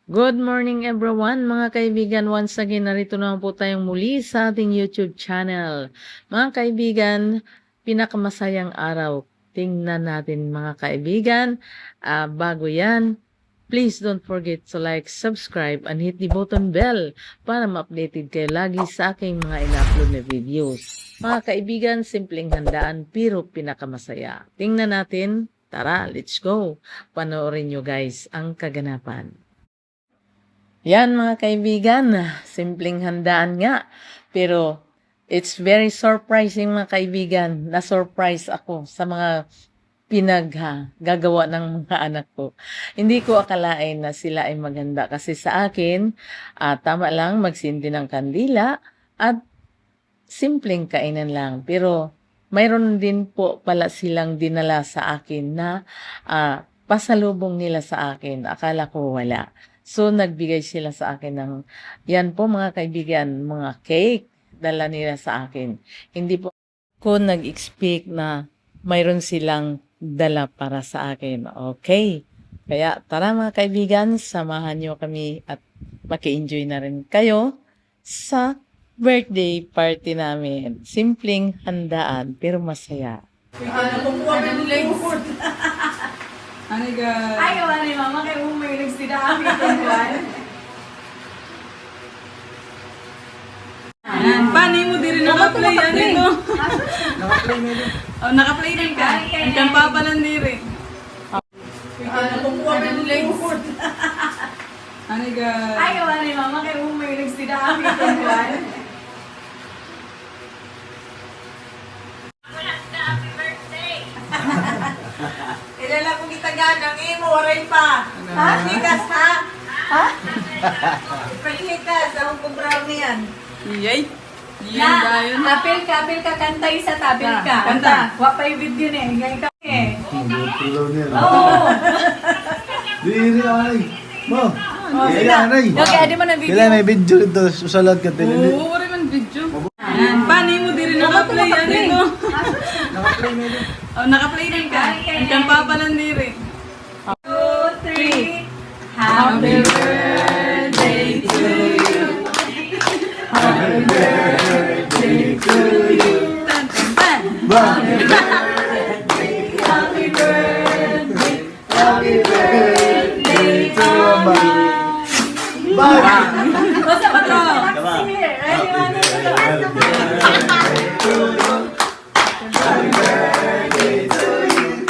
Good morning everyone mga kaibigan. Once again, narito naman po tayong muli sa ating YouTube channel. Mga kaibigan, pinakamasayang araw. Tingnan natin mga kaibigan. Bago yan, please don't forget to like, subscribe, and hit the button bell para ma-updated kayo lagi sa aking mga ina-upload na videos. Mga kaibigan, simpleng handaan pero pinakamasaya. Tingnan natin. Tara, let's go. Panoorin nyo guys ang kaganapan. Yan mga kaibigan, simpleng handaan nga. Pero it's very surprising mga kaibigan. Na-surprise ako sa mga gagawa ng mga anak ko. Hindi ko akalain na sila ay maganda kasi sa akin, tama lang magsindi ng kandila at simpleng kainan lang. Pero mayroon din po pala silang dinala sa akin na pasalubong nila sa akin. Akala ko wala. So, nagbigay sila sa akin ng, yan po mga kaibigan, mga cake, dala nila sa akin. Hindi po ko nag-expect na mayroon silang dala para sa akin. Okay. Kaya tara mga kaibigan, samahan nyo kami at maki-enjoy na rin kayo sa birthday party namin. Simpleng handaan, pero masaya. Ano guys? Ay, wala ni mama kay umay nagsida kami tuwan. Paano mo diri naka-play yan ito? Naka-play mo yun. Oh, naka-play din ka. Ang kampa pa lang diri. Ano guys? Ay, wala ni mama kay umay nagsida kami tuwan. Ilala ko kita ganang imo, waray pa. Ha? Hikas ha? Ha? Paghikas, akong kubrownie yan. Iyay. Iyay dayon. Apil ka, kantay sa tabil ka. Kanta. Wa pa video ni, ngay ka eh. Tulaw niya. Oo. Diri ay. Mo. Diri sila. ay. Okay, adi mo na video. Kailan may video dito usalat ka tili. Oo, wala man video. Paano mo diri naka-play yan ito? Naka-play mo yun. Oh, naka-play din ka. Ang kampa pa lang diri. 2, 3. Happy birthday to you. Happy birthday to you. Tan tan tan. Happy Happy birthday. Happy birthday to Mama. Bye. Basta pa to. Tama. Ready, one, Happy birthday to you.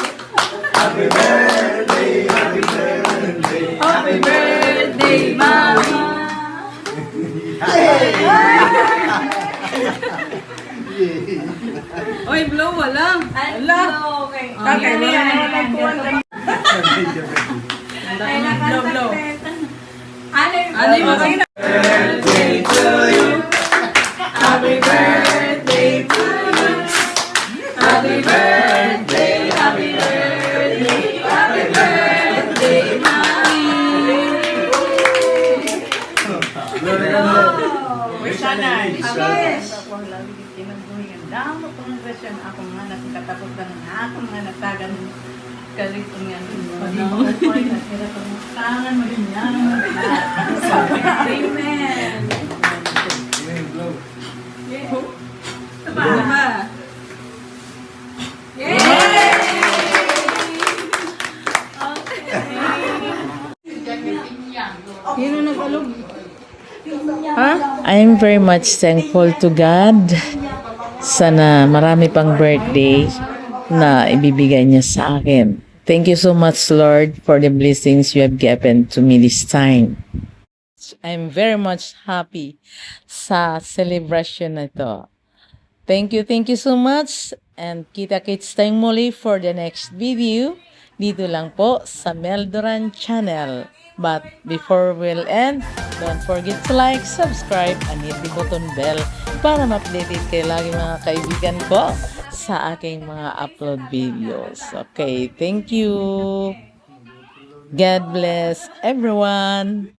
Happy birthday, happy birthday. Happy birthday, Mama. Oy, blow wala. Hello. Okay. Okay, Okay, wala. Ay, Blow, blow. Ano yung Ano yung birthday to you? Happy birthday to you. Happy birthday, happy birthday, happy birthday, Mommy. Wish sana. Yes. Ako lagi kinabuhi ang damo kongresyon ako nga nakikatapos ng akong mga natagan kalito nga pag-ibang ko ay nakira ko tangan mo din yan. Amen. Ano ba? Sino nag-alog? I'm very much thankful to God. Sana marami pang birthday na ibibigay niya sa akin. Thank you so much, Lord, for the blessings you have given to me this time. I'm very much happy sa celebration na ito. Thank you so much. And kita-kits tayong muli for the next video. Dito lang po sa Meldoran Channel. But before we'll end, don't forget to like, subscribe, and hit the button bell para ma-updated kayo lagi mga kaibigan ko sa aking mga upload videos. Okay, thank you. God bless everyone.